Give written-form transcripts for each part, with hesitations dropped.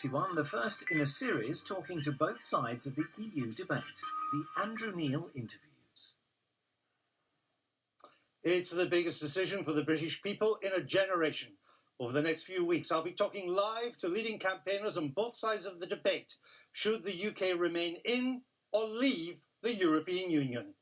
21, the first in a series talking to both sides of the EU debate, the Andrew Neil interviews. It's the biggest decision for the British people in a generation. Over the next few weeks, I'll be talking live to leading campaigners on both sides of the debate. Should the UK remain in or leave the European Union?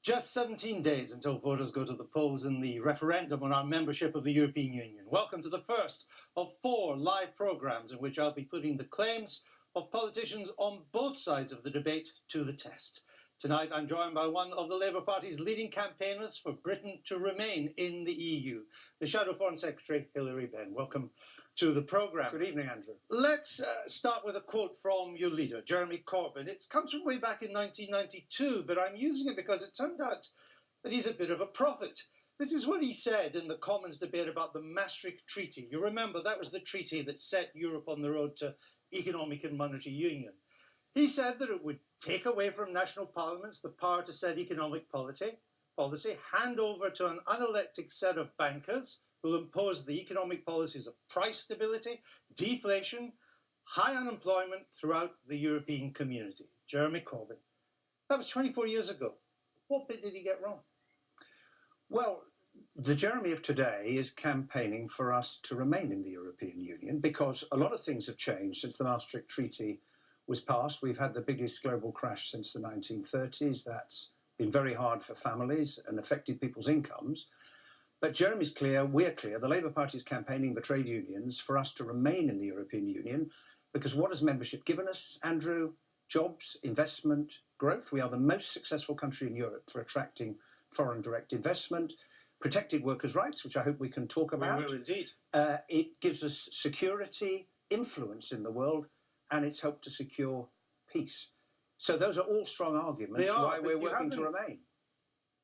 Just 17 days until voters go to the polls in the referendum on our membership of the European Union. Welcome to the first of 4 live programmes in which I'll be putting the claims of politicians on both sides of the debate to the test. Tonight I'm joined by one of the Labour Party's leading campaigners for Britain to remain in the EU, the Shadow Foreign Secretary, HilaryBenn. Welcome to the programme. Good evening, Andrew. Let's start with a quote from your leader, Jeremy Corbyn. It comes from way back in 1992, but I'm using it because it turned out that he's a bit of a prophet. This is what he said in the Commons debate about the Maastricht Treaty. You remember that was the treaty that set Europe on the road to economic and monetary union. He said that it would take away from national parliaments the power to set economic policy, hand over to an unelected set of bankers who will impose the economic policies of price stability, deflation, high unemployment throughout the European community. Jeremy Corbyn. That was 24 years ago. What bit did he get wrong? Well, the Jeremy of today is campaigning for us to remain in the European Union because a lot of things have changed since the Maastricht Treaty was passed. We've had the biggest global crash since the 1930s. That's been very hard for families and affected people's incomes. But Jeremy's clear, we're clear, the Labour Party is campaigning the trade unions for us to remain in the European Union because what has membership given us, Andrew? Jobs, investment, growth. We are the most successful country in Europe for attracting foreign direct investment, protected workers' rights, which I hope we can talk about. We will indeed. It gives us security, influence in the world, and it's helped to secure peace. So those are all strong arguments why we're working to remain.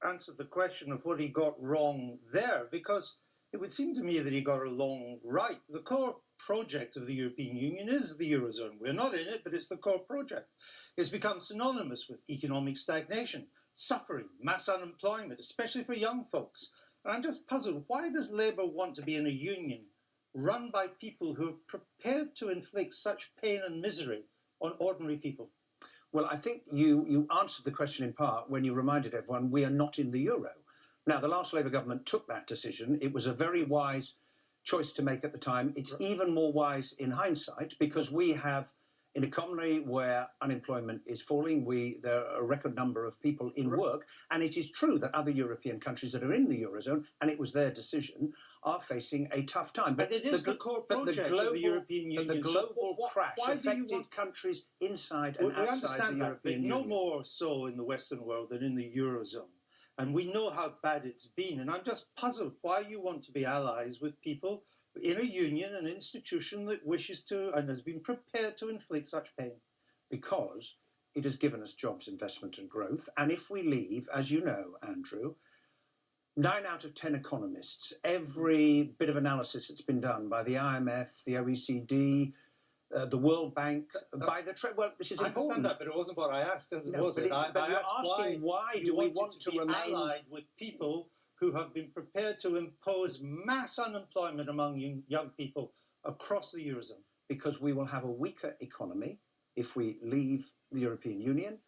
Answered the question of what he got wrong there, because it would seem to me that he got it wrong right. The core project of the European Union is the Eurozone. We're not in it, but it's the core project. It's become synonymous with economic stagnation, suffering, mass unemployment, especially for young folks. And I'm just puzzled, why does Labour want to be in a union run by people who are prepared to inflict such pain and misery on ordinary people? Well, I think you answered the question in part when you reminded everyone we are not in the euro. Now, the last Labour government took that decision. It was a very wise choice to make at the time. It's even more wise in hindsight because we have an economy where unemployment is falling. There are a record number of people in work. And it is true that other European countries that are in the Eurozone, and it was their decision, are facing a tough time. But it is the core project of the European Union. But the global crash affected countries inside and outside the European Union. We understand that, but no more so in the Western world than in the Eurozone. And we know how bad it's been. And I'm just puzzled why you want to be allies with people in a union, an institution that wishes to and has been prepared to inflict such pain. Because it has given us jobs, investment and growth. And if we leave, as you know, Andrew, 9 out of 10 economists, every bit of analysis that's been done by the IMF, the OECD, the World Bank, by the trade. Well, this is important. I understand that, but it wasn't what I asked, was it? I asked why do we want to remain allied with people who have been prepared to impose mass unemployment among young people across the Eurozone? Because we will have a weaker economy if we leave the European Union,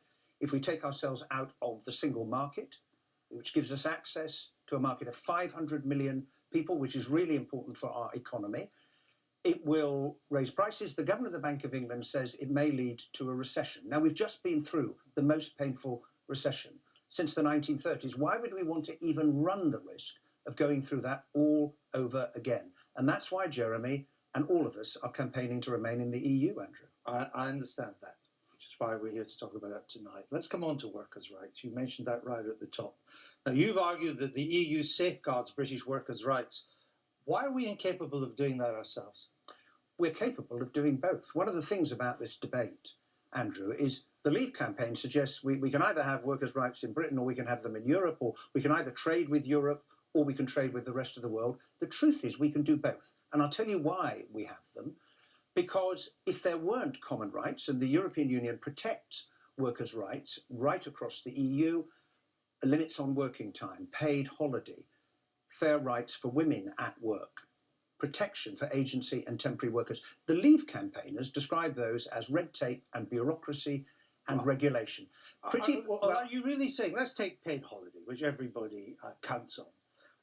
if we take ourselves out of the single market, which gives us access to a market of 500 million people, which is really important for our economy. It will raise prices. The Governor of the Bank of England says it may lead to a recession. Now, we've just been through the most painful recession since the 1930s. Why would we want to even run the risk of going through that all over again? And that's why Jeremy and all of us are campaigning to remain in the EU, Andrew. I understand that, which is why we're here to talk about it tonight. Let's come on to workers' rights. You mentioned that right at the top. Now, you've argued that the EU safeguards British workers' rights. Why are we incapable of doing that ourselves? We're capable of doing both. One of the things about this debate, Andrew, is the Leave campaign suggests we can either have workers' rights in Britain or we can have them in Europe, or we can either trade with Europe or we can trade with the rest of the world. The truth is we can do both. And I'll tell you why we have them. Because if there weren't common rights, and the European Union protects workers' rights right across the EU, limits on working time, paid holiday, fair rights for women at work, protection for agency and temporary workers. The Leave campaigners describe those as red tape and bureaucracy and regulation. Are you really saying, let's take paid holiday, which everybody counts on.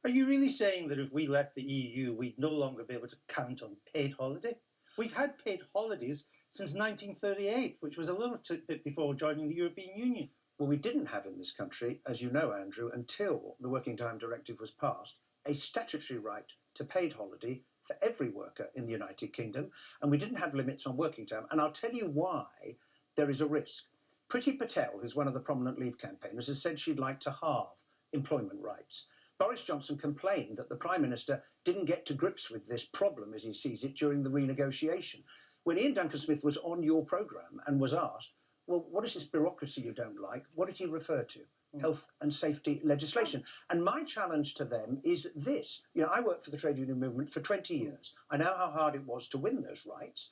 Are you really saying that if we left the EU, we'd no longer be able to count on paid holiday? We've had paid holidays since 1938, which was a little bit before joining the European Union. Well, we didn't have in this country, as you know, Andrew, until the Working Time Directive was passed, a statutory right to paid holiday for every worker in the United Kingdom, and we didn't have limits on working time. And I'll tell you why there is a risk. Priti Patel, who's one of the prominent Leave campaigners, has said she'd like to halve employment rights. Boris Johnson complained that the Prime Minister didn't get to grips with this problem, as he sees it, during the renegotiation. When Ian Duncan Smith was on your programme and was asked, well, what is this bureaucracy you don't like? What did he refer to? Health and safety legislation. And my challenge to them is this. You know, I worked for the trade union movement for 20 years. I know how hard it was to win those rights.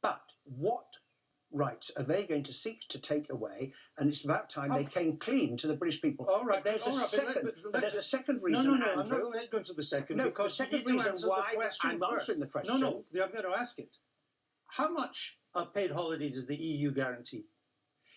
But what rights are they going to seek to take away? And it's about time they came clean to the British people. All right, but there's a second reason. No, I'm not going to go into the second. No, because the second you need to reason answer why the question I'm first. answering the question. No, I'm going to ask it. How much paid holiday does the EU guarantee?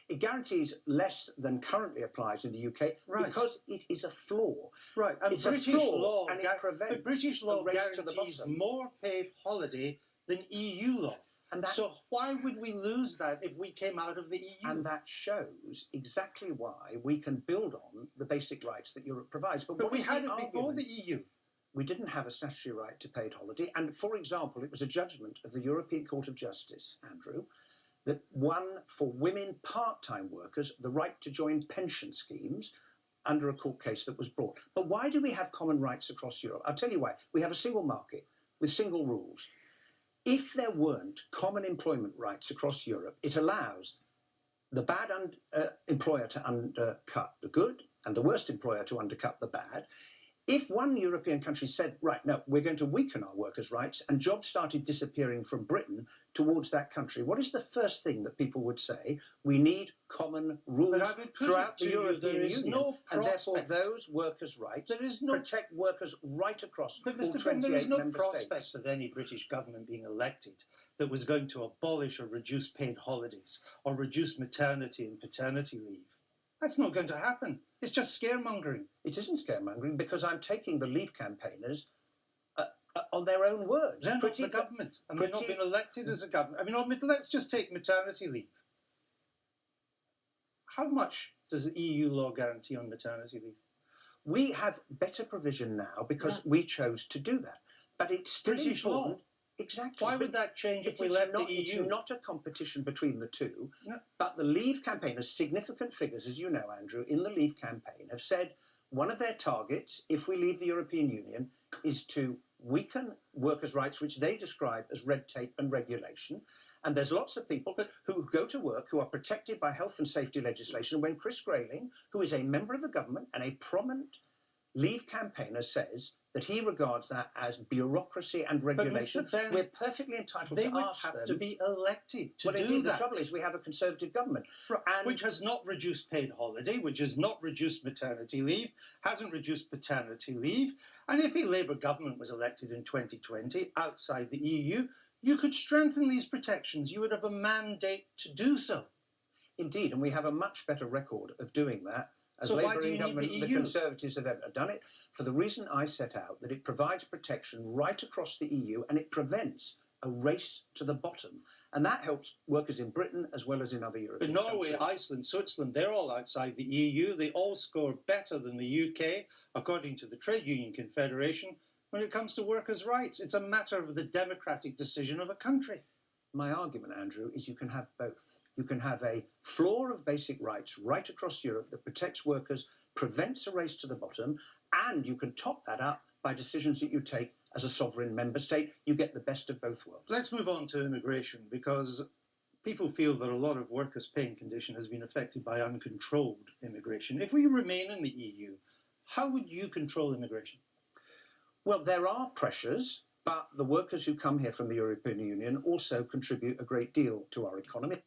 It guarantees less than currently applies in the UK because it is a flaw. Right, and it's British a flaw, law, and it prevents British law a race to the guarantees bottom. more paid holiday than EU law. And that, so why would we lose that if we came out of the EU? And that shows exactly why we can build on the basic rights that Europe provides. But we had it before the EU. We didn't have a statutory right to paid holiday. And for example, it was a judgment of the European Court of Justice, Andrew, that won for women part-time workers the right to join pension schemes under a court case that was brought. But why do we have common rights across Europe? I'll tell you why. We have a single market with single rules. If there weren't common employment rights across Europe, it allows the bad employer to undercut the good and the worst employer to undercut the bad. If one European country said, right, no, we're going to weaken our workers' rights, and jobs started disappearing from Britain towards that country, what is the first thing that people would say? We need common rules throughout the European Union. And therefore, those workers' rights protect workers right across all 28 member states. But Mr. Benn, there is no prospect of any British government being elected that was going to abolish or reduce paid holidays or reduce maternity and paternity leave. That's not going to happen. It's just scaremongering. It isn't scaremongering because I'm taking the Leave campaigners on their own words. They're not the government, and they've not been elected as a government. I mean, let's just take maternity leave. How much does the EU law guarantee on maternity leave? We have better provision now because we chose to do that. But it's still British important. law. Exactly. Why would that change if we left the EU? It's not a competition between the two, but the Leave campaigners, significant figures, as you know, Andrew, in the Leave campaign have said one of their targets, if we leave the European Union, is to weaken workers' rights, which they describe as red tape and regulation. And there's lots of people who go to work who are protected by health and safety legislation. When Chris Grayling, who is a member of the government and a prominent Leave campaigner, says that he regards that as bureaucracy and regulation, Ben, we're perfectly entitled to ask them. They would have to be elected to do indeed, that. The trouble is we have a Conservative government. Which has not reduced paid holiday, which has not reduced maternity leave, hasn't reduced paternity leave. And if a Labour government was elected in 2020 outside the EU, you could strengthen these protections. You would have a mandate to do so. Indeed, and we have a much better record of doing that. As Labour in government, the Conservatives have ever done it, for the reason I set out, that it provides protection right across the EU and it prevents a race to the bottom. And that helps workers in Britain as well as in other European countries. But Norway, Iceland, Switzerland, they're all outside the EU. They all score better than the UK, according to the Trade Union Confederation, when it comes to workers' rights. It's a matter of the democratic decision of a country. My argument, Andrew, is you can have both. You can have a floor of basic rights right across Europe that protects workers, prevents a race to the bottom, and you can top that up by decisions that you take as a sovereign member state. You get the best of both worlds. Let's move on to immigration, because people feel that a lot of workers' paying condition has been affected by uncontrolled immigration. If we remain in the EU, how would you control immigration? Well, there are pressures, but the workers who come here from the European Union also contribute a great deal to our economy.